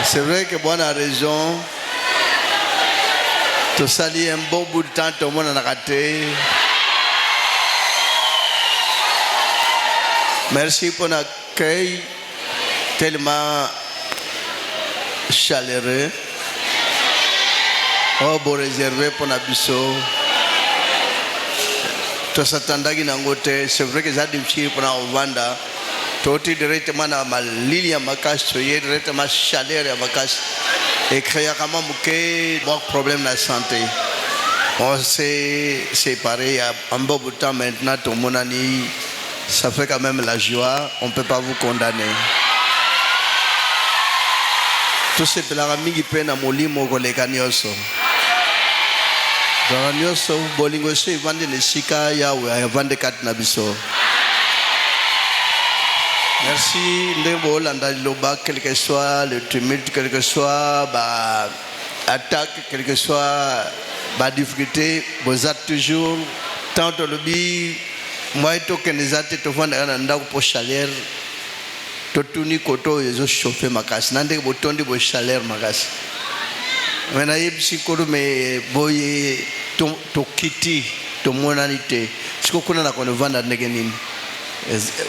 C'est vrai que Bwana a raison. Tout ça dit un bon bout de temps, tout le monde en a raté. Merci pour l'accueil tellement chaleureux. Oh, bon réservé pour Nabiso. Tout ça tandagi nangote. C'est vrai que ça difficile pour la Vanda. Tout directement dans ma ligne makas, soyez directement chaleur à makas. Et créer comment bouquet, bon problème de la santé. On s'est séparés un bon bout de temps maintenant. Tout le monde a dit, ça fait quand même la joie. On ne peut pas vous condamner. Tout ce que la famille qui peine à mourir, mon collègue Agnoso. Dans Agnoso, Bolingoso, ils vendent des sika, Yahweh, ils vendent des cartes Nabiso. Merci, Ndebo, Landaloba, quel que soit le tumulte, quel que soit l'attaque, quel que soit la difficulté, vous êtes toujours, tant que le bi, moi, je suis des athées, je suis pour chaleur, je suis koto, je suis chauffé ma casse, je suis pour chaleur ma casse. Maintenant, je suis mais boye, to kiti, to monanité, ce que nous avons vendu à Negenin.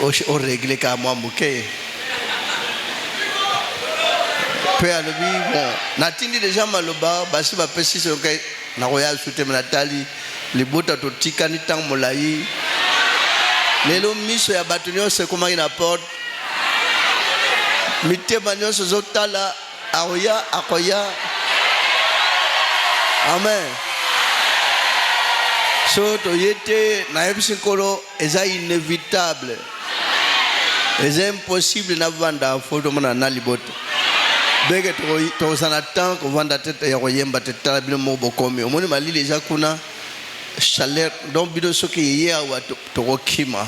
Au réglé qu'à moi bouquet peu à l'objet bon n'atteindre déjà maloba basi ba pesi sur que na royal soute Nathalie les bota to tikani tang molai lelo miso ya batunyo se comment il apporte mite banyo so zotala aoya akoya amen. So to yete na ebisinkolo eza inévitable. Eza impossible na vanda foto mona na liboto. Bege to sanatan ko vanda tete ya koyemba tete bino mo bokomi. Omoni malili eza kuna chaleur donc bido soki yeye wa to kokima.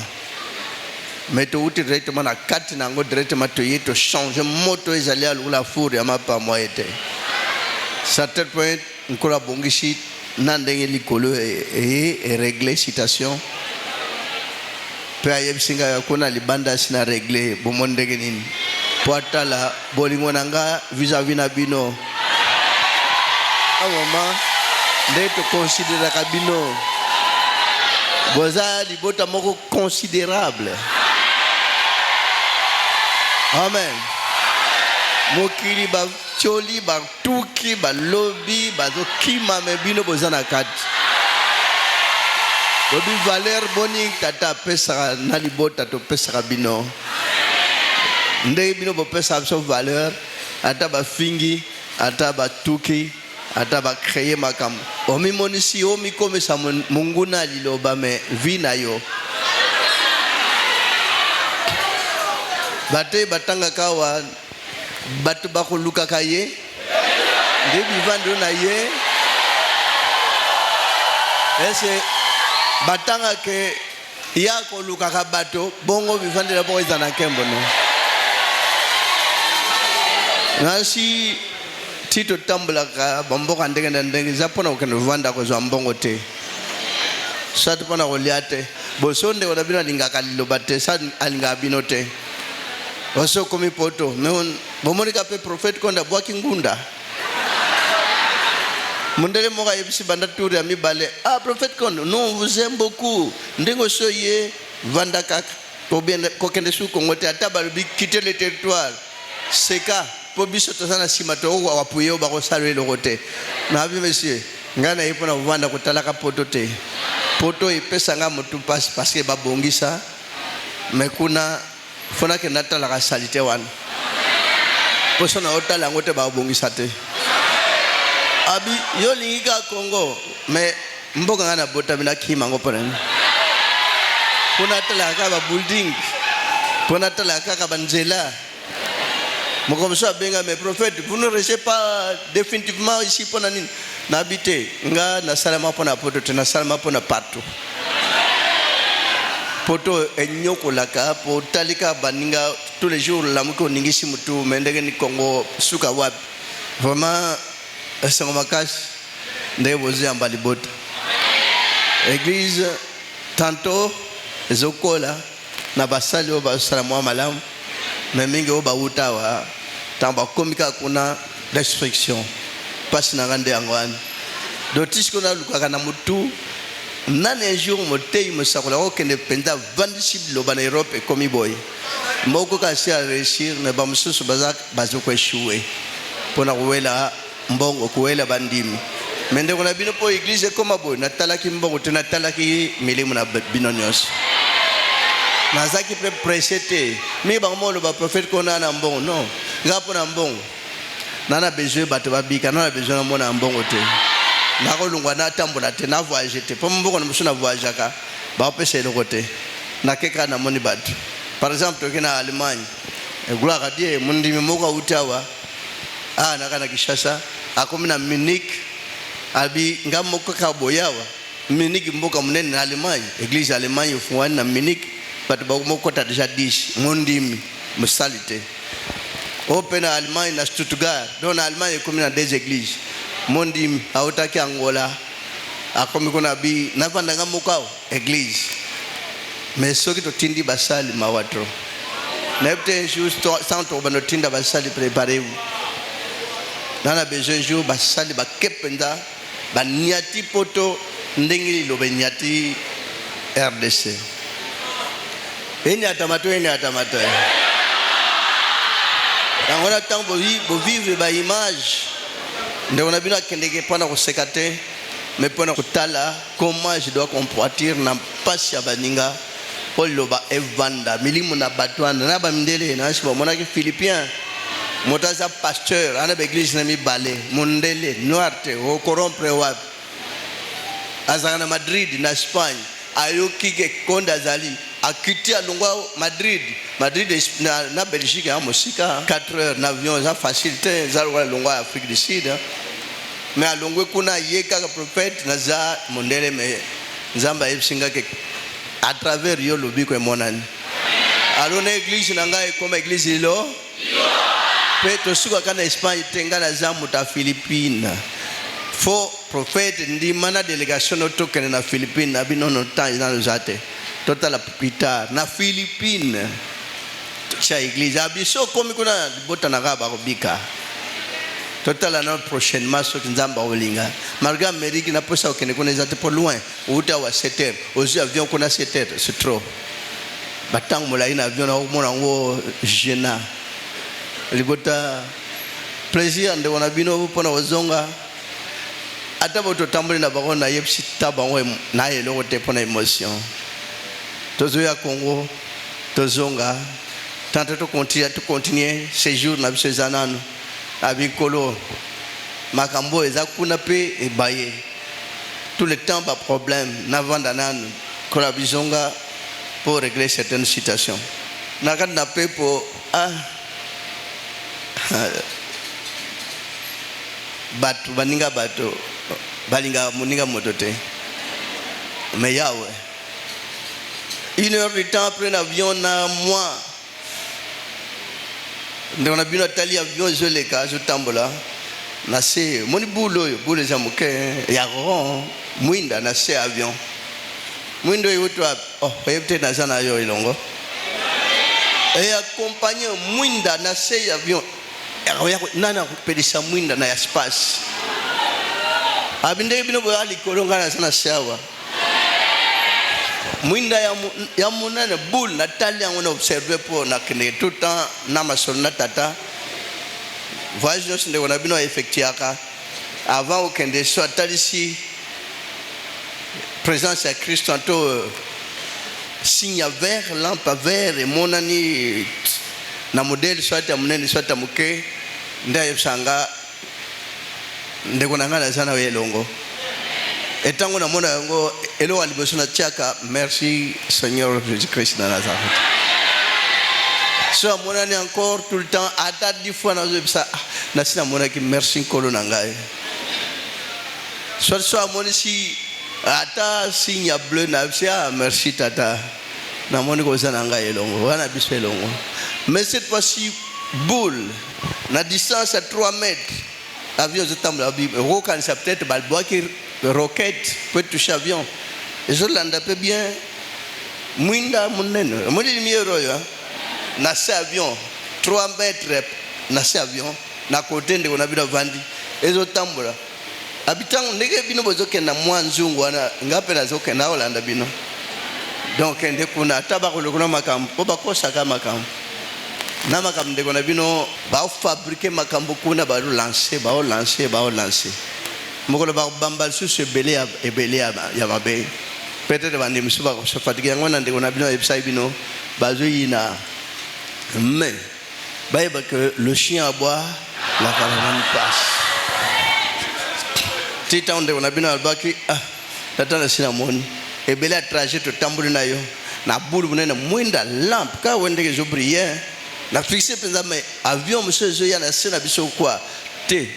Mais to uti directement na kati na ngo directement to yeto changer moto ezali alula four ya mapa moyete. Certain point nkola bongishi nandenge likolo et régler citation pe ayebsinga yakona libanda sina régler bomondenge nini poatala bolingo nanga vis-à-vis na bino mama nde to considérer ka bino boza libota moko considérable amen mokili ba choli ba tuki ba lobby ba zo kima me bino bozana kati bobi valeur boni tata pesa na libota to pesa bino nde bino bo pesa so valeur ata ba fingi ata ba tuki ata ba créer makam omi monisi omi comme ça munguna liloba me vina yo bate batanga kawa batu bako luka kaye de vivando na ye ese batanga ke yako luka ka bato bongo vivande la boza na kembo no nasi tito tambula ka bombo ka ndenge zapona ko vanda ko zambongo te sat pona ko liate bosonde ko dabina lingaka lilobate sa alinga binote oso komi poto mais bomonika pe prophète konda bwaki ngunda mundele moka yebisi banda tour ya mibale prophète konda non on vous aime beaucoup ndengo soye vanda kaka to bien ko kende su ko ngote ataba bi quitter le territoire seka po biso to sana simato wa puyo ba ko salwe le côté na bi monsieur ngana ipona vanda ko talaka poto te poto ipesa nga mutu parce que babongisa mais kuna fona ke natala ka salite wan posona otala ngote ba bongisa te abi yo linga Congo mais mboka ngana bota bina kima ngopona pona tala ka ba building pona tala ka ba nzela moko mso benga mais prophète vous ne restez pas définitivement ici pona nini na habiter nga na salama pona poto te na salama pona partout poto enyoko laka po talika baninga tous les jours la muko ningisi mutu mendenge ni Congo suka wapi vraiment esengo makasi nde bozi ambali bota église tantôt ezokola na basali o basala mwa malamu mais mingi o bauta wa tamba komika kuna restriction pasi na ngande angwan dotis kuna lukaka na mutu nani un jour motei musakula okende penda vandisib lo bana Europe komi boy mboko kasi a réussir ne ba mususu bazak bazoko échouer pona kuwela mbongo kuwela bandimi mende kuna bino po église koma boy natalaki mbongo tena talaki milimu na binonyos nazaki pressete mi ba molo ba prophète kona na mbongo non ngapo na mbongo nana besoin bato babika nana besoin na mona mbongo te nakolungwa na tambola te na voyage te po mbongo na musu na voyage ka ba pesa le côté na keka na moni bato par exemple toke na Allemagne gloire à Dieu mundi mimoka utawa na kana Kishasa akomi na Munich abi ngamoko ka boyawa Munich mboka munene na Allemagne église Allemagne ufuani na Munich bato ba moko ta déjà 10 mundi musalite open Allemagne na Stuttgart don Allemagne komi na des églises mundi autaki Angola akomi kuna bi na vanda ngamoko église mais soki to tindi basali mawatro nebte juste santo bano tinda basali préparez-vous nana besoin jour basali ba kependa ba niati poto ndengili lo benyati RDC eni atamato ngona tambo bo vivre ba image ndona bino kendeke pana ko sekate mais pona ko tala comment je dois comporter na pasi ya baninga Poloba evanda milimu na batwana na bamdele na sibo monaki Philippien motaza pasteur ana église na mi balé mondele noarte o corrompre wa azana Madrid na Espagne ayoki ke konda zali akiti alongwa Madrid na Belgique a mosika 4 heures d'avion ça facilité za longwa Afrique du Sud mais alongwe kuna yeka prophète na za mondele me nzamba ebisinga ke à travers yo lobiko e monani alors na église na ngai comme église lo Petro suka kana Espagne tenga na zamu ta Philippines fo prophète ndi mana délégation otokene na Philippines na binono temps na lozate total plus tard na Philippines cha église abiso comme kuna bota na gaba kobika total na prochainement so nzamba olinga malgré Amérique na posa okene kuna ezate pour loin uta wa 7 heures aux avions kuna 7 heures c'est trop batang molai na avion na mona ngo jena libota plaisir ande wana bino pona wazonga ata boto tambole na bakona yepsi tabango na yelo te pona émotion tozo ya Congo tozonga tante to continuer séjour na biso zanano abikolo makambo eza kuna pe ebaye tout le temps ba problème na vanda nanu kola bizonga pour régler certaines situations na kana pe po batu baninga bato balinga muninga motote mais yawe 1 heure de temps après l'avion na moi ndio na bino tali avion zoleka zotambola na se moni bulo za muke ya ron mwinda na se avion mwindo yutwa yepte na sana yo ilongo et accompagner mwinda na se avion nana kupelisa mwinda na espace abinde bino bo ali kolonga na sana sawa mwinda ya munane boule na tali yango na observer pour na kene tout temps na masona tata voyage nde wana bino effectuaka avant okende so talisi présence à Christ anto signe vert lampe vert et monani na modèle soit munene soit muke ndaye sanga ndeko nangana sana welongo etango na mona yango elo aliboso na tiaka merci Seigneur Jésus-Christ de Nazareth so monani encore tout le temps ata 10 fois na zebisa na sina mona ki merci kolo na ngai so moni si ata signe bleu na bisia merci tata na moni ko sana ngai elongo wana biso elongo mais cette fois-ci boule na distance à 3 mètres avion de tambour rocan ça peut-être balboa qui roquette peut toucher avion et je l'anda peu bien mwinda munene moni miero yo na ce avion 3 mètres na se avion na côté ndeko na bino vandi ezo tambula abitango ndenge bino bozoke na mwanzungu wana ngape na zoke na Holanda bino donc ndeko na tabako lokona makambo ko bakosaka makambo na makambo ndeko na bino ba fabriquer makambo kuna ba lancer mokolo ba bambal susu ebele ya babe peut-être bande misuba ko se fatigue ngona ndeko na bino ebisai bino bazoyina mais baïba que le chien aboie la caravane passe tita onde on a bino albaki tatana sina moni ebele a trajet to tambuli na yo na bulu bunene mwinda lampe ka wende ke jobrier na fixer penza mais avion monsieur zo ya na sina biso kwa te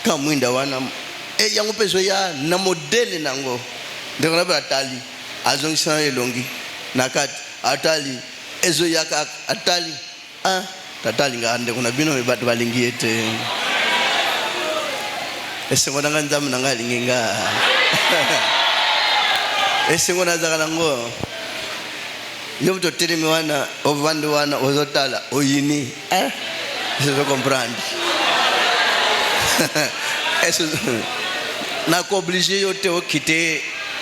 ka mwinda wana yango peso ya na modele nango ndeko na batali azongisa elongi nakati atali ezo yaka atali tatali ngande kuna bino batu balingiete esengona nganzamu nangalinga esengona zakalango yobuto telemi wana ovandi wana ozotala oyini je comprendre eso na ko obligé yo te okite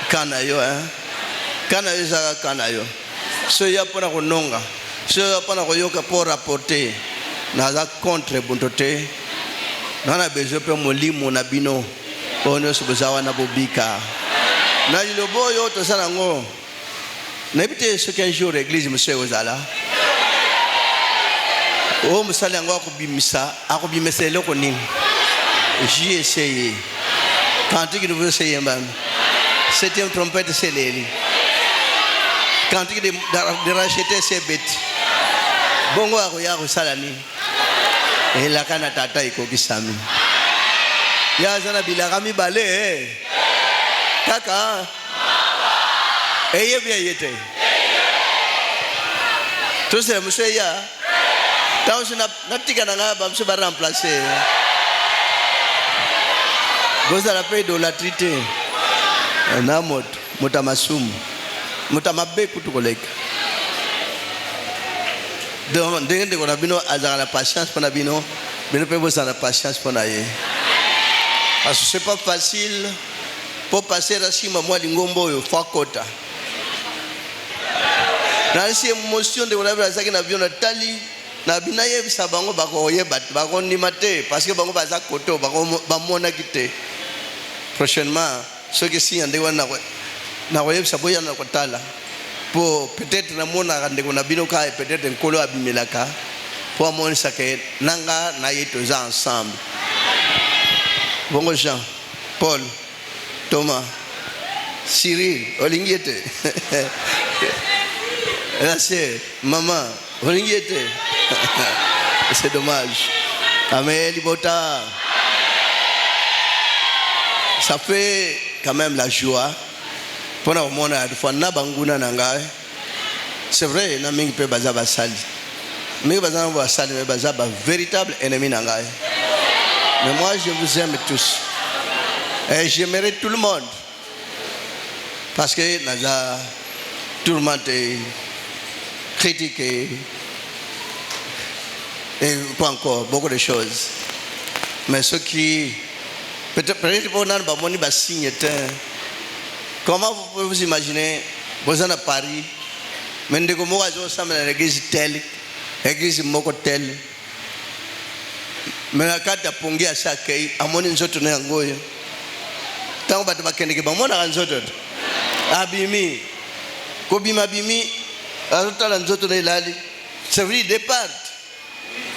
kana yo za kana yo so ya pona kononga so ya pona koyoka pour rapporter na za contre buntote nana besoin pe molimo na bino ono subuzawa na bobika na lilobo yo to sala ngo na bité ce qu'un jour l'église monsieur ozala o musala ngo akubimisa loko nini j'ai essayé quand tu veux essayer mbam septième trompette c'est leli quand tu de racheter ces bêtes bongo akoya sala nini ela kana tata iko kisami ya zana bilaka mibale kaka eye bien yete tout c'est monsieur ya donc na tika na ngaba monsieur ba remplacer goza la paix de la trité na moto mutamasumu mutamabe kutukoleka donc ndenge ko na bino azala la patience pour na bino pe bosa la patience pour na ye parce que c'est pas facile pour passer rasima mwa lingombo yo fakota na si émotion de wala zaki na bino tali na binaye bisabango bako yeba bako nimate parce que bango baza koto bako bamona kite prochainement ce que si ande wana na koyeb saboya na kotala pour peut-être na mona ndeko na bino ka peut-être nkolo abimelaka pour amonisa ke nanga na yeto za ensemble bongo Jean Paul Thomas Cyril olingiete la sœur maman olingiete c'est dommage Amen libota ça fait quand même la joie pour nous montrer à fois na banguna nanga c'est vrai na mingi pe baza basali mingi baza basali mais baza ba véritable ennemi nanga mais moi je vous aime tous et j'aimerais tout le monde parce que naza tout le monde est critiqué et pas encore beaucoup de choses mais ceux qui peut-être pour nous ba moni ba signe. Comment vous pouvez vous imaginer, vous êtes à Paris, mais vous êtes à l'église telle, l'église moko telle, mais la carte a pongé à chaque pays, à mon inzoto ne angoyo. Tant que vous avez dit, mon anzoto, abimi, kobima bimi, azota l'anzoto ne lali, c'est vrai départ.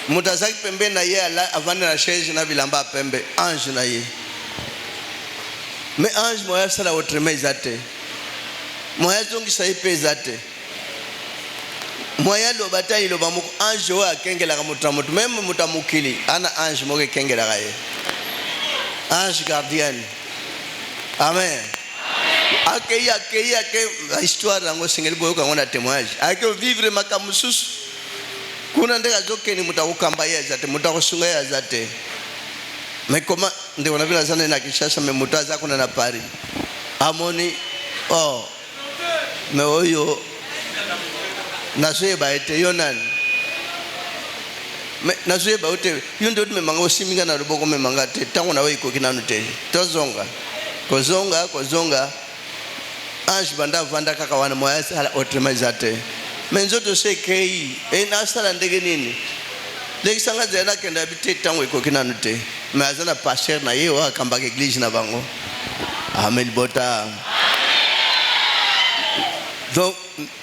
Mutazaki pembe na ye avant la chaise na bilamba pembe, ange na ye. Mais ange moya sala autrement izate moya zongi sa ipezate moya lo bataille lo bamuko ange wa kengela ka mutamutu même mutamukili ana ange moke kengela ka ye ange gardien amen akeya ke histoire ngo singeli boyo ka ngona témoignage ake vivre makamususu kuna ndeka zokeni mutakukamba ye zate mutakusunga ye zate. Mais comment on a vu la zone na Kinshasa mais mutaza kuna na Paris amoni mais oyo na soye ba ete yonan nazwe ba ute yundo me manga osiminga na ruboko me manga te tango na wei ko kinanu te tozonga kozonga ange banda vanda kaka wana moya sala otremazate menzo to se kei na sala ndege nini ndege sanga zena kenda bite tango ko kinanu te mazana pasteur na yewa akamba ke église na bango amen bota donc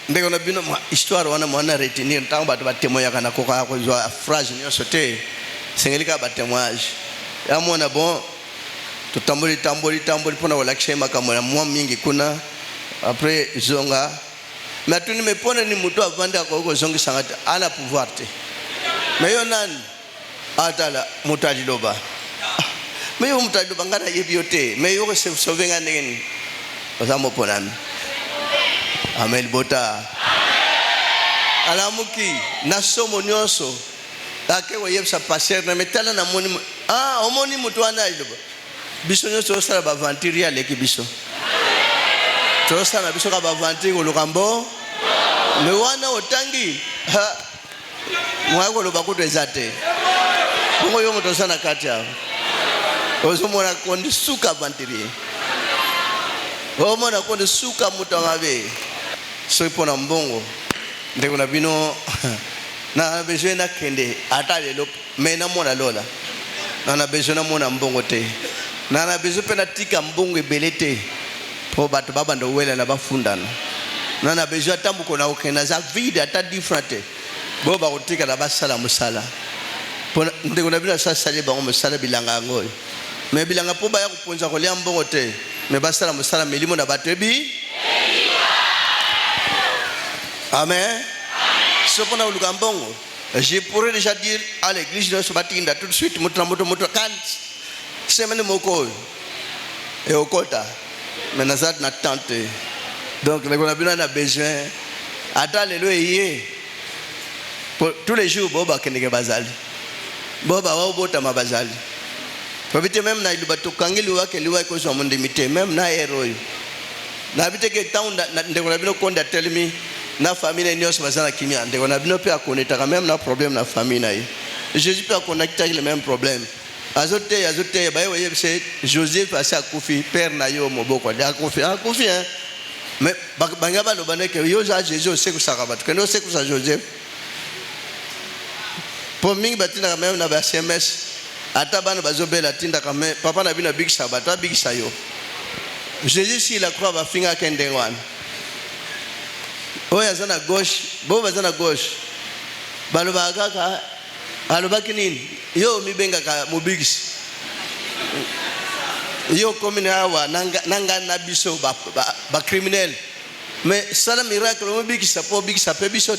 ndeko na bino histoire wana mwana retenir ntango bato batémoya kana koka ko zo phrase nyonso te sengelika ba témoignage ya mona bon to tamboli pona wala kshema kama mwa mingi kuna après zonga mais tu me pona ni mutu avanda ko zongi sangata ana pouvoir te mais yo nani atala mutaji loba mais yo mutaji loba ngana yebiote mais yo se sauver ngani osamo ponami Amen bota alamuki na somo nyonso ake wo yebsa passer na metala na moni omoni mutu ana iloba biso nyonso osala ba venturi aleki biso to sala biso ka ba venturi ko lukambo le wana otangi mwa ko loba ko ezate ngo yo mutu sana kati ya osomona kondi suka venturi omona kondi suka mutu ngabe so ipona mbongo ndeko na bino na besoin na kende ata lelo mena mona lola na besoin na mona mbongo te na besoin pena tika mbongo ebelete po bato baba ndo wela na bafundana na besoin tambuko na okena za vide ata different bo ba kotika na basala musala po ndeko na bino sa sale bango musala bilanga ngoy me bilanga po ba ya kuponza ko lia mbongo te me basala musala milimo na batebi Amen. Sopona ulugambongo. Je pourrais déjà dire à l'église de Sobatinda tout de suite moto kan semaine moko et au kota. Mais nazat na tante. Donc on a besoin besoin ata lelo yé. Tous les jours boba keneke bazali. Boba wa bota mabazali. Probité même na iluba to kangeli wa ke liwa ko so mondimité même na héros. Na biteke town ndeko na bino konda tell me na famille nyos bazana kimia ndeko na bino pe akoneta quand même na problème na famille na Jésus peut connecter le même problème azote ba yoye c'est Joseph asa kufi père na yo moboko da kufi hein mais banga ba lo baneke yo za Jésus c'est que ça rabat que no c'est que ça Joseph pour mingi batina quand même na ba SMS ata bana bazobela tinda quand même papa na bino big sabat big sayo Jésus si la croix va finga kendengwana oya zana gauche bo bazana gauche baloba kaka aloba kinini yo mibenga ka mobigisi yo komine awa nanga na biso ba criminel mais sala miracle mobigisa po bigisa pe bisot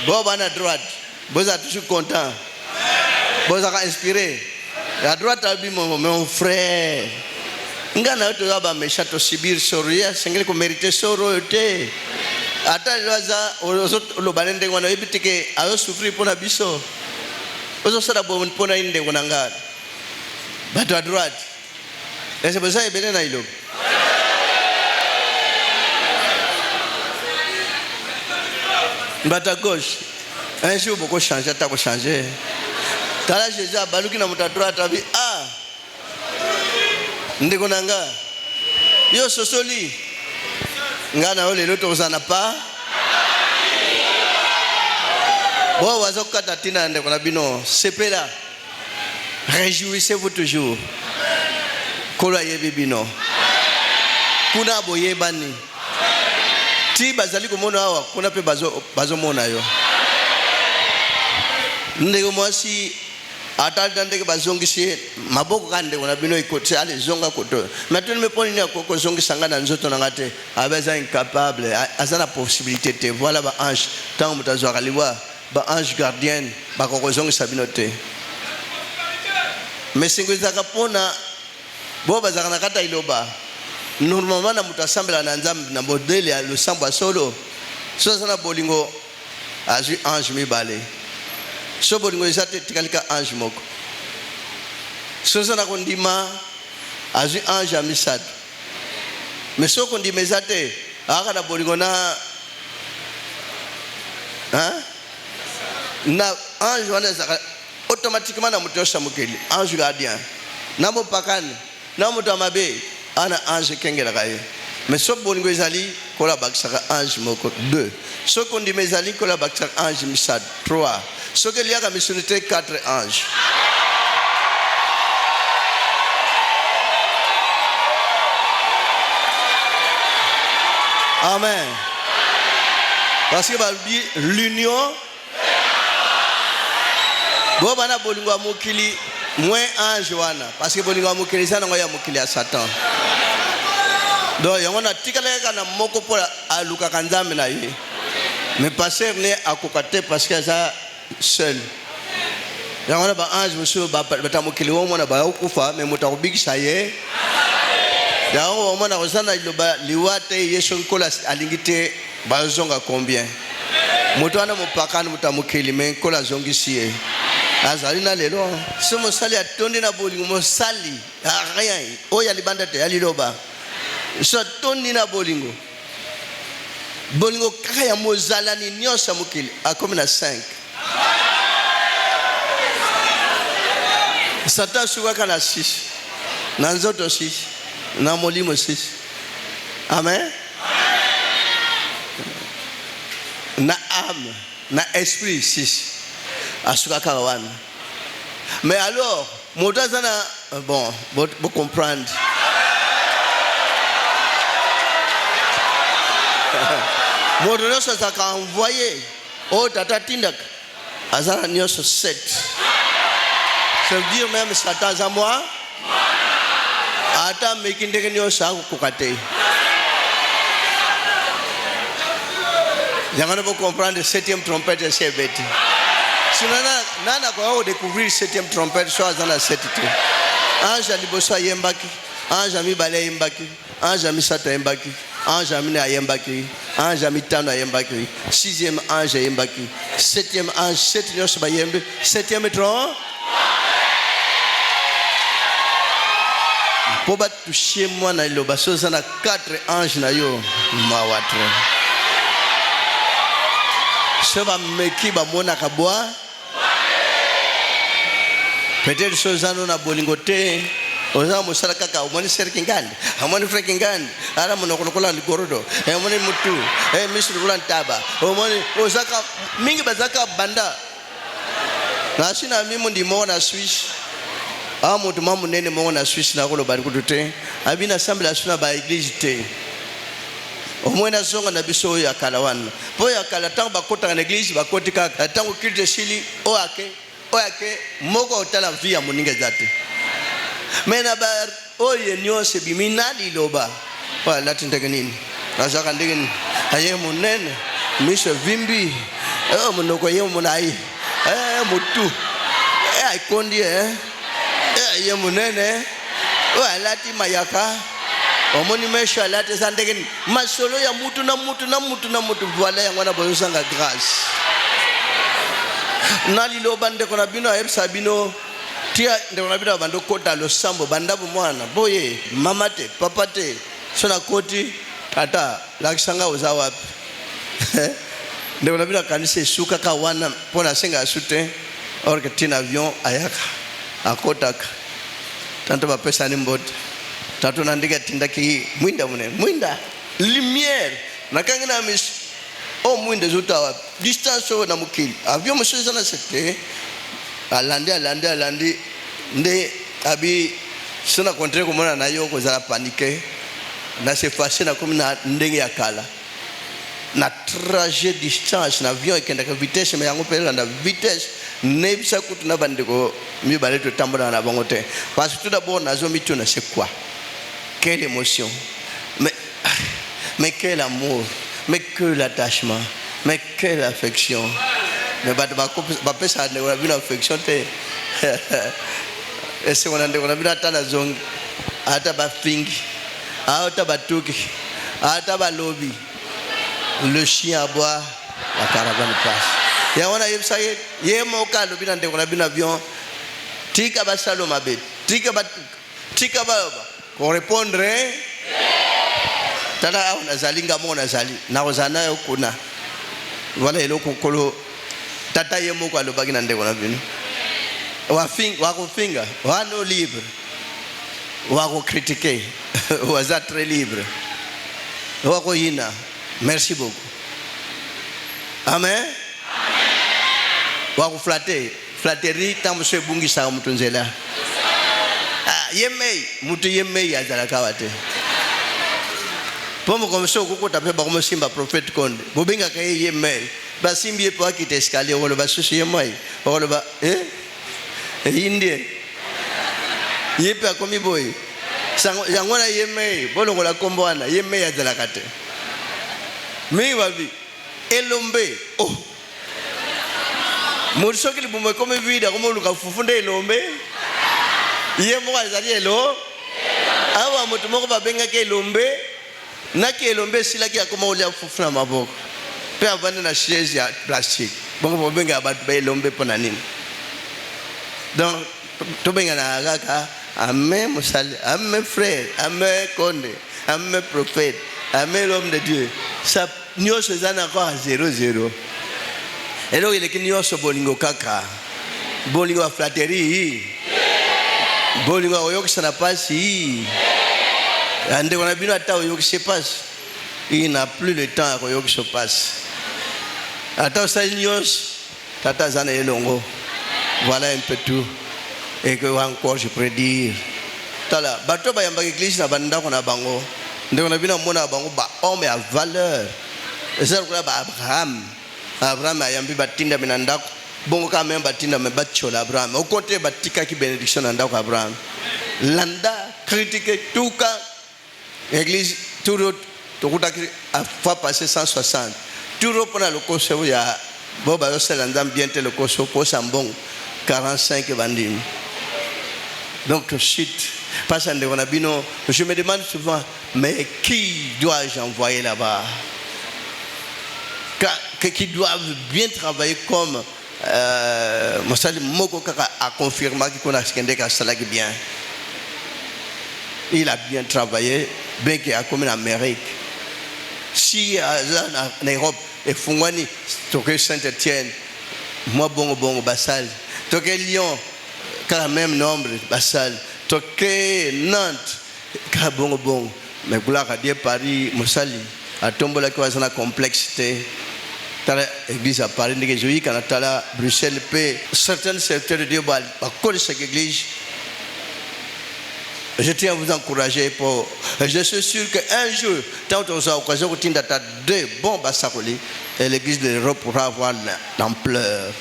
bo bana droite boza toujours content boza ka inspiré la droite abi mon frère ngana to aba mesha to sibir soria sengele ko mériter soro te ata loza lo banende ngwana ebitike ayo souffrir pona biso ozo sala bon pona inde ngana bato à droite et c'est pour ça ebele na ilo bato à gauche un jour beaucoup changer ta ko changer tala Jésus abaluki na muta droite abi ndeko nanga yo sosoli ngana ole loto uzana pa bo wazokata tina ndeko na bino sepela réjouissez-vous toujours kolo yebi bino kuna boye bani ti bazali ko mona awa kuna pe bazo mona yo ndeko mwasi atal dande ke bazongisi maboko kande ona bino ikote ale zonga koto maintenant me poni na koko zongi sangana nzoto na ngate abeza incapable azana possibilité te voilà ba ange tant mutazo kaliwa ba ange gardien ba koko zongi sabinote mais singoza kapona bo bazana kata iloba normalement na mutasambela na nzambe na modele ya le samba solo so sana bolingo azu ange mibale so bolingo ezate tikalika ange moko so sana kondima azu ange amisatu mais so kondima ezate aka na bolingo na na ange wana zaka automatiquement na mutosha mukeli ange gardien na mopakani na mutamabe ana ange kengela kaye mais so bolingo ezali kola bakisaka ange moko 2 so kondi mezali kola bakisaka ange misad 3 so que liaka missionité 4 anges. Amen. Parce que l'union bo bana bolingo mokili moins ange wana parce que bolingo mokili sana ngoya mokili ya Satan. Donc yongona tikaleka na moko pola aluka kanzambe na ye. Mais pasteur ne akokate parce que ça seul. Yongona ba ange monsieur ba batamokili wo mona ba ukufa mais mutakubikisa ye. Yao mona kozana liloba liwate Yesu nkola alingite bazonga combien. Moto ana mopakana mutamokili mais nkola zongisiye. Azali na lelo so mosali atondi na bolingo mosali rien oya libanda te aliloba so tondi na bolingo kaka ya mozalani nyosa mokili akomi na 5 Satan sukaka na 6 na nzoto 6 na molimo 6 amen na âme na esprit 6 asukaka wana mais alors motazana bon vous comprendre moto nyoso saka envoyer oh tata tindak azana nyoso 7 ça veut dire même Satan za moi ata mekindeke nyoso akukate yangana vous comprendre 7e trompette c'est bête. Si nana kwa découvrir 7e trompette so azana 7 te ange liboso yembaki ange mibale yembaki ange misata yembaki ange mine yembaki ange mitano yembaki 6e ange yembaki 7e ange 7 nyos ba yembe 7e tron po ba toucher moi na loba so sana 4 ange na yo mawatre seba meki ba mona kabwa peut-être sozano na bolingo te oza musala kaka omoni serkingandi amoni frekingandi ara monokola ligorodo omoni mutu misri ulantaba omoni ozaka mingi bazaka banda na sina mimi ndimo na Swiss amutu mamu nene mo na Swiss na kolo bari kutute abina assemblée asuna ba église te omwena songa na biso ya kalawana po ya kala tango bakota na église bakotika tango culte sili oake moko otala via moninga zate mena ba oye nyose biminali loba wa latindeke nini nazaka ndenge aye munene miso vimbi monoko ye munai mutu aikondi ye munene wa lati mayaka omoni mesha lati sandeke ni masolo ya mutu na mutu voilà yangwana boyosanga grâce nali loba ndeko na bino ayebisa bino tia ndeko na bino bando kota lo sambo bandabu mwana boye mama te papa te sona koti tata lakisanga uza wapi ndeko na bino kanise suka ka wana pona senga asute or que tin avion ayaka akotaka tanto ba pesa ni mbot tatu nandika tindaki mwinda lumière nakangina mis o mwinde zuta distance na mukili avion monsieur sana c'était alandi nde abi sina contre komona na yo kozala panique na se fâcher na comme na ndenge ya kala na trajet distance na avion ikenda ka vitesse mais yango pela na vitesse ne bisa kutu na bandeko mi baleto tambola na bango te parce que tout d'abord nazo mituna c'est quoi quelle émotion mais quel amour mais que l'attachement mais quelle affection mais ba pesa ne wala bila affection te et c'est on ande on bila tana zong ata ba fingi ata ba tuki ata ba lobby le chien aboie la caravane passe ya wana yebsa ye moka lobi na ndeko na bina avion tika ba saloma be tika ba ko répondre tala on azalinga mo nazali na ozana yo kuna voilà eloko kolo tata ye moko alobaki na ndeko na bino wakofinga wano libre wakocritiquer waza très libre wakoyina. Merci beaucoup. Amen. Wakuflate flatterie tambo se bungisa mtu nzela yemei mtu yemei azalaka wate pomo komso kukuta pe ba komosimba prophète konde bobinga kay yemei basimbi po akite escalier wolo basusu yemei wolo ba indie yepe akomi boy sango yangona yemei bolongo la kombwana yemei azalaka te mi babi elombe Morisho kili bume kome vida como luka fufunde elombe ye mo azali elo awa mutu moko babenga ke elombe na ke elombe sila ki akoma olia fufuna maboko pe avanda na chaise ya plastique bongo babenga abantu ba elombe pona nini. Donc to benga na agaka amen musali amen frère amen konde amen prophète amen l'homme de Dieu ça nyoso zana kwa 00. Elo ile kinyoso bolingo kaka bolingo wa flatterie bolingo oyokisa na pasi ande kona bino ata oyokisa pasi il n'a plus le temps oyokisa pasi ata sa nyos tata zana elongo. Voilà un peu tout et que encore je pourrais dire tala bato ba yamba église na banda kona bango ndeko na bino mona bango ba homme à valeur ezali kula ba Abraham ayambi batinda minandako bongo ka même batinda me batchola Abraham au côté batika ki bénédiction nandako Abraham landa critiquer tout cas église tout tokuta a fois passé 160 tout pour le koso ya boba yosela ndam bientôt le koso ko sambon 45 bandim. Donc tout de suite passe à Ndonabino, je me demande souvent mais qui dois-je envoyer là-bas? Qui doivent bien travailler comme Moussali Moko a confirmé qu'on a ce bien. Il a bien travaillé, bien qu'il a comme en Amérique. Si en Europe, et Fungwani, Toké Saint-Etienne, moi bon Bassal, Toké Lyon, car même nombre Bassal, Toké Nantes, car bon, mais Goula Radie Paris, Moussali, à Tombola qui a une complexité. L'église à Paris, Canada, Bruxelles, certains secteurs de Dieu, cette église. Je tiens à vous encourager pour. Je suis sûr qu'un jour, tant qu'on a l'occasion de tenir deux bons bassaroli, et l'église de l'Europe pourra avoir l'ampleur.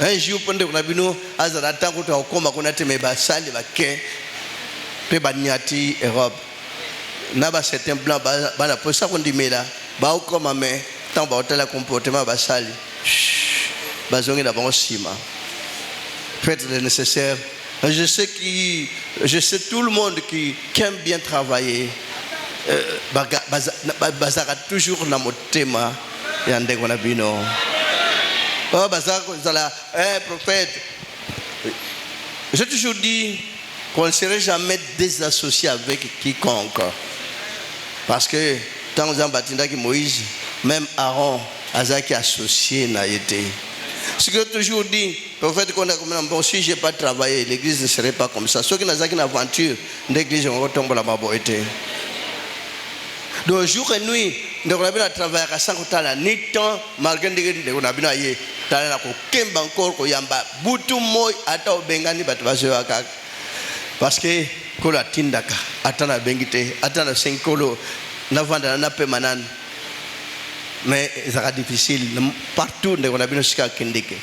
Un jour, pendant qu'on a vu nous, à Zaratan, qu'on a été mes bassali, pe banyati Europe. N'a pas certains blancs, bah pour ça qu'on dit mais là, bah comme mais. Tant que le comportement basal, basongi d'abord sima. Faites le nécessaire. Je sais tout le monde qui aime bien travailler. Bazara toujours dans mon thème. Yande kona bino. Oh bazara zala, prophète. J'ai toujours dit qu'on ne serait jamais désassocié avec quiconque, parce que tant que Batinda qui Moïse. Même Aaron, Azaki associé n'a été. Ce que j'ai toujours dit, prophète, bon, si je n'ai pas travaillé, l'église ne serait pas comme ça. Ceux qui n'ont pas une aventure, l'église retombe la maboité. Donc, jour et nuit, nous avons travaillé à 5 ans, ni temps, malgré que nous avons travaillé, nous avons encore, Boutou moi, attends, Bengani, parce que, quand la tindaka, attends la bengite, attends la 5 kolo, n'avons pas manan. Mais ça sera difficile partout on a bien jusqu'à Kendeke.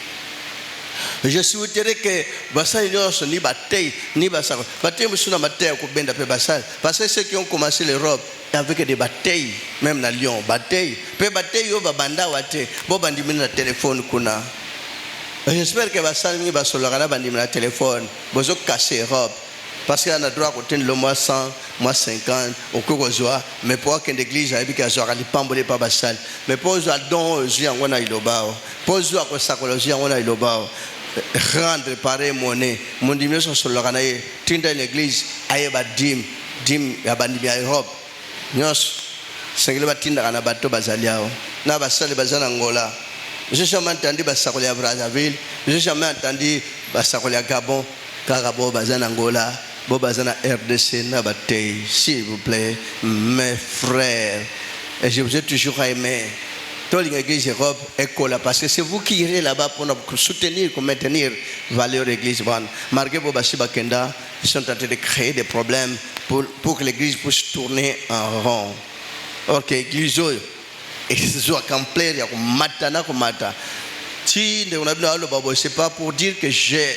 Je souhaiterais que Bassal ni bataille ni Bassal bataille monsieur na bataille ko benda pe Bassal parce que ceux qui ont commencé l'Europe avec des batailles même na Lyon bataille pe bataille yo babanda wate bo bandimi na téléphone kuna. J'espère que Bassal ni basolaka bandimi na téléphone bozo casser Europe. Parce qu'il y a un droit à côté de mois 100, mois 50, au Kogozoa, mais pour qu'une église a dit qu'il y a des pambolés pas bassal. Mais pour que don j'ai en a ilobao. Pour que psychologie en a ilobao. Rendre pareil monnaie. Mon diminution sur le ranaï. Tinda une église, aïe badim, dim yabandi à Europe. Nyos, c'est que le batinda rana bateau bazaliao. Na basal bazal Angola. J'ai jamais entendu Basakoli à Brazzaville. J'ai jamais entendu Basakoli à Gabon. Carabo Bazan Angola. Bobazana RDC Nabatei. S'il vous plaît, mes frères. Et je vous ai toujours aimé. Toute l'église Europe école parce que c'est vous qui irez là-bas pour soutenir, pour maintenir valeur l'église. Marquez Bobassi Bakenda, ils sont en train de créer des problèmes pour que l'église puisse tourner en rond. Ok, l'église et c'est accompli, il y a mata. Si c'est pas pour dire que j'ai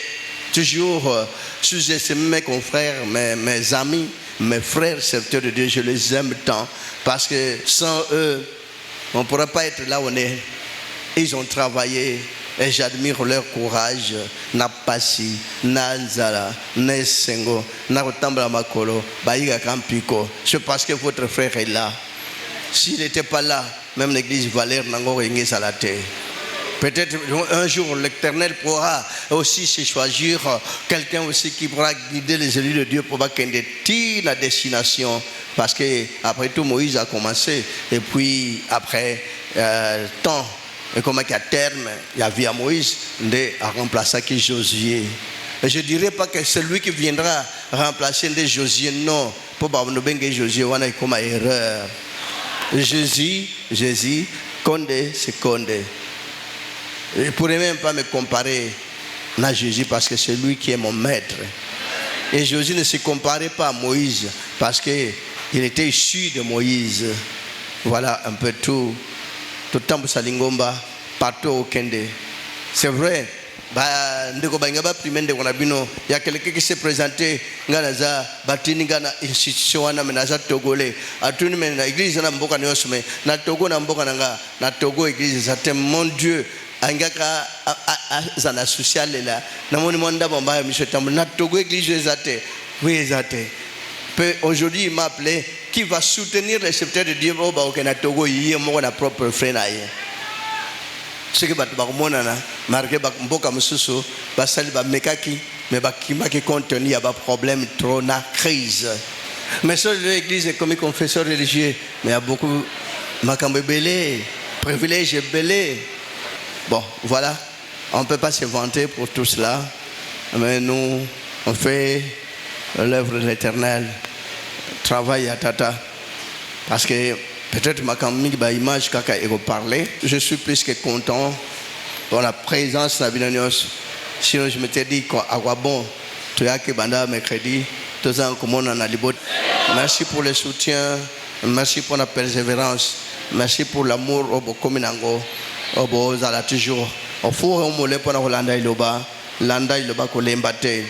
toujours sous-estimé mes confrères, mes amis, mes frères serviteurs de Dieu, je les aime tant parce que sans eux, on ne pourrait pas être là où on est. Ils ont travaillé et j'admire leur courage. Napasi, Nanzala, Nesengo, Narotambla Makolo, Baïga Kampiko. C'est parce que votre frère est là. S'il n'était pas là, même l'église Valère n'angor ringé à la terre. Peut-être un jour l'Éternel pourra aussi se choisir quelqu'un aussi qui pourra guider les élus de Dieu pour qu'il y ait la destination. Parce que après tout Moïse a commencé et puis après temps et comme à terme il y a vu à Moïse à remplacer qui Josué. Et je ne dirais pas que c'est lui qui viendra remplacer des Josué, non. Pour que Josué on a comme erreur. Jésus, Condé, c'est Condé. Je ne pourrais même pas me comparer à Jésus parce que c'est lui qui est mon maître. Et Jésus ne se comparait pas à Moïse parce qu'il était issu de Moïse. Voilà un peu tout. Tout le temps, partout au Kende. C'est vrai. Il y a quelqu'un qui s'est présenté dans l'institution de Togolais. À tout le monde, l'église na Togo na Togo église, mon Dieu. Angaka zana social là na moni monda bomba monsieur Tambo na Togo église zate oui zate aujourd'hui il m'a appelé qui va soutenir les serviteurs de Dieu au ba na Togo yé mo na propre frère na yé ce que ba mona na marqué ba mboka mususu ba sali ba mekaki mais ba kima qui contenu ya ba problème trop na crise mais sur l'église comme confesseur religieux mais il y a beaucoup makambe belé privilège belé. Bon, voilà, on ne peut pas se vanter pour tout cela, mais nous, on fait l'œuvre de l'Éternel, travail à tata, parce que peut-être ma camille, image, quand il parler, je suis plus que content pour la présence de la Vilanios. Sinon, je m'étais dit, à quoi bon, tu as que banda mercredi, tous ans comme on en a libot. Merci pour le soutien, merci pour la persévérance, merci pour l'amour au Bokominango. Obo zala toujours au four on mole pour Landa iloba ko lembate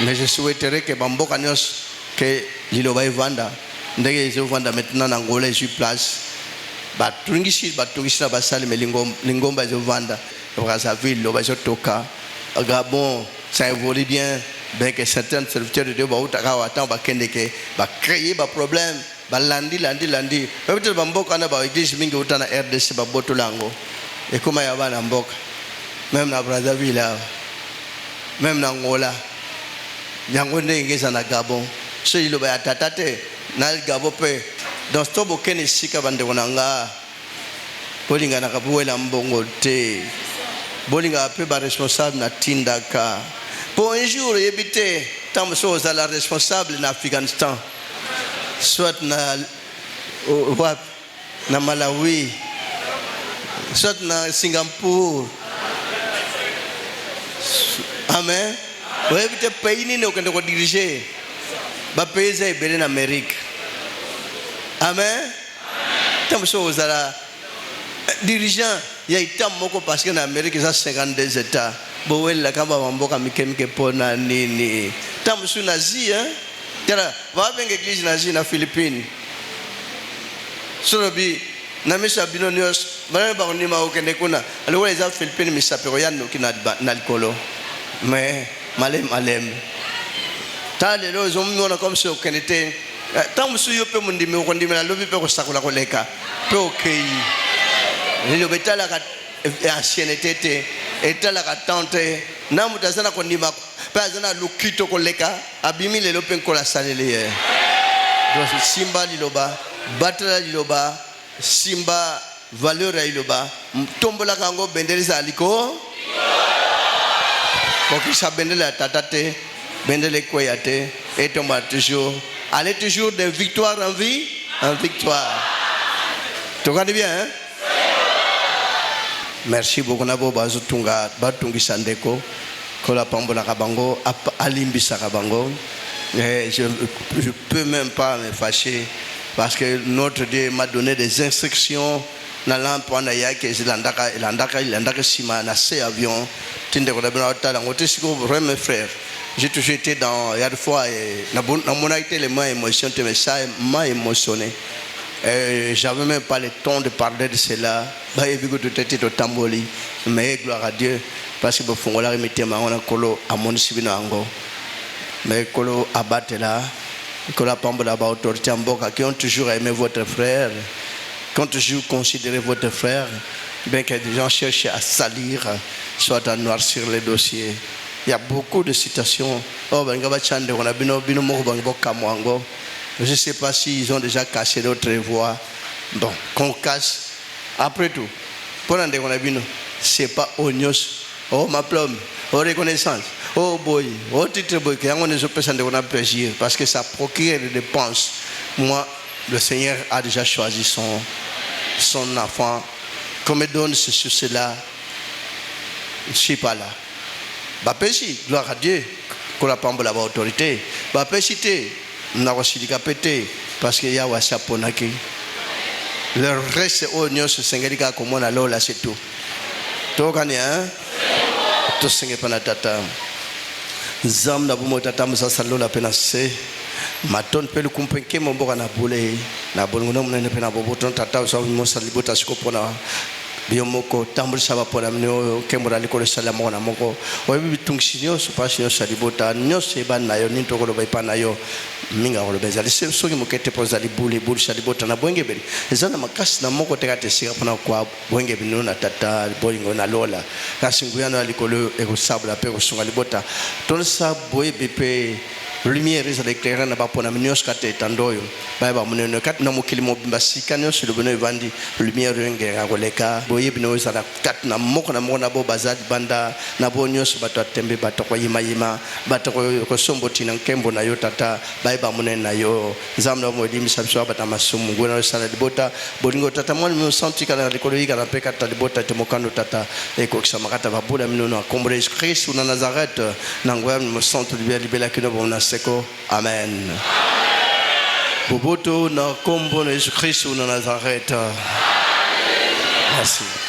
mais je souhaiterais que Bamboka Nyos que liloba evanda ndege ezovanda maintenant na Angola sur place batungisi na basali lingomba ezovanda Brazzaville loba zotoka Gabon ça évolue bien que certains serviteurs de Dieu attend créer des problèmes landi peut-être Bamboka na ba église mingi utana RDC ba botolango et comment ya bana mboka même na Brazzaville même na Angola yango ndengeza na Gabon so ilo ba tatate na Gabon pe dans stobo kene sika bande konanga bolinga na kabuela mbongo te bolinga pe ba responsable na tindaka pour un jour yebite tam so za la responsable na Afghanistan soit na Malawi soit na Singapour. Amen. Oui, mais pays ni ne peut diriger. Ba pays est belé en Amérique. Amen. Tant que ça dirigeant, il y a itam moko parce que en Amérique il y a 52 États. Boel la kamba mamboka mikemke pona nini. Tant que nazi hein. Tera va avec l'église nazi na Philippines. Sorobi na mesa binonios bana ba ni ma okende kuna alikuwa za Philippines misapero yano kina na likolo mais malem tale lo zomona comme si okenete tant musu yope mundimi okondimi na lobi pe ko sakula koleka pe okay lelo betala ka ancienneté te etala ka tante na mutazana kondima pe azana lukito koleka abimi lelo pe ko la salele donc simba liloba batala liloba simba valeur ya iloba tombola kango bendele zaliko kokisa bendele ya tata te bendele kweya te etomba toujours aller toujours de victoire en vie en victoire. Tu connais bien hein? Merci beaucoup nabo bazutunga batungisa ndeko kola pambola kabango alimbisa kabango. Je peux même pas me fâcher parce que notre Dieu m'a donné des instructions na lampana yake ilandaka sima na ce avion tinde ko dabina otala ngotesiko vraiment frère. J'ai toujours été dans il y a des fois na mon été les mains émotion mais ça m'a émotionné. J'avais même pas le temps de parler de cela. Bah évidemment tout était au tamboli mais gloire à Dieu parce que bofongola remettre ma on a kolo à mon sibino ango. Mais kolo abatela kolo pambola ba autorité mboka qui ont toujours aimé votre frère, qui ont toujours considéré votre frère, bien que des gens cherchent à salir, soit à noircir les dossiers. Il y a beaucoup de citations. Oh ben gaba chande on a bino mo bango kamwango. Je ne sais pas s'ils ont déjà caché d'autres voix. Bon, qu'on cache. Après tout, pour un déconabino, c'est pas ognos. Oh ma plume, oh reconnaissance, oh boy, oh titre boy, qui a un personne de plaisir parce que ça procure des dépenses. Moi, le Seigneur a déjà choisi son enfant. Qu'on me donne sur cela, je ne suis pas là. Bah, péché, gloire à Dieu, qu'on a pas la autorité. Bah, péché, n'awasilika pété parce qu'il y a wasaponaki. Le reste au nyos sengelika komona lola c'est tout. Tokani hein? To senge pana tata. Zam na bumo tata msasa lola pena se. Maton pelu kumpenke momboka na bule na bolngono mnene pena boboton tata so mosa libota sikopona. Biomoko tambul saba pona mnyo kemura likole sala mona moko oyebi bitungsinyo supasino salibota nyose bana yo nintokolo baipana yo minga ko beza lese soki mokete poza libuli buli salibota na bwenge beli ezana makasi na moko tekate sika pona kwa bwenge bino na tata bolingo na lola kasi nguyana likolo ekosabla pe kosunga libota tonsa boye bepe lumière is l'éclairant na bapona mnyos kate tandoyo baba munene kat na mokili mobimba sikano sur le bonheur vandi lumière ngera koleka boye bino sala kat na moko na bo bazadi banda na bo nyos bato tembe bato ko yima bato ko somboti na nkembo na yo tata baba munene na yo nzamna mo di misabso bata masumu ngona sala libota bolingo tata mo mo senti kana likoloika na peka tata libota temokano tata eko kisama kata babula mino na kombre Christ na Nazareth na ngwa mo senti libela kino bona seko amen. Boboto na kombo na Jésus Christ na Nazareth. Merci.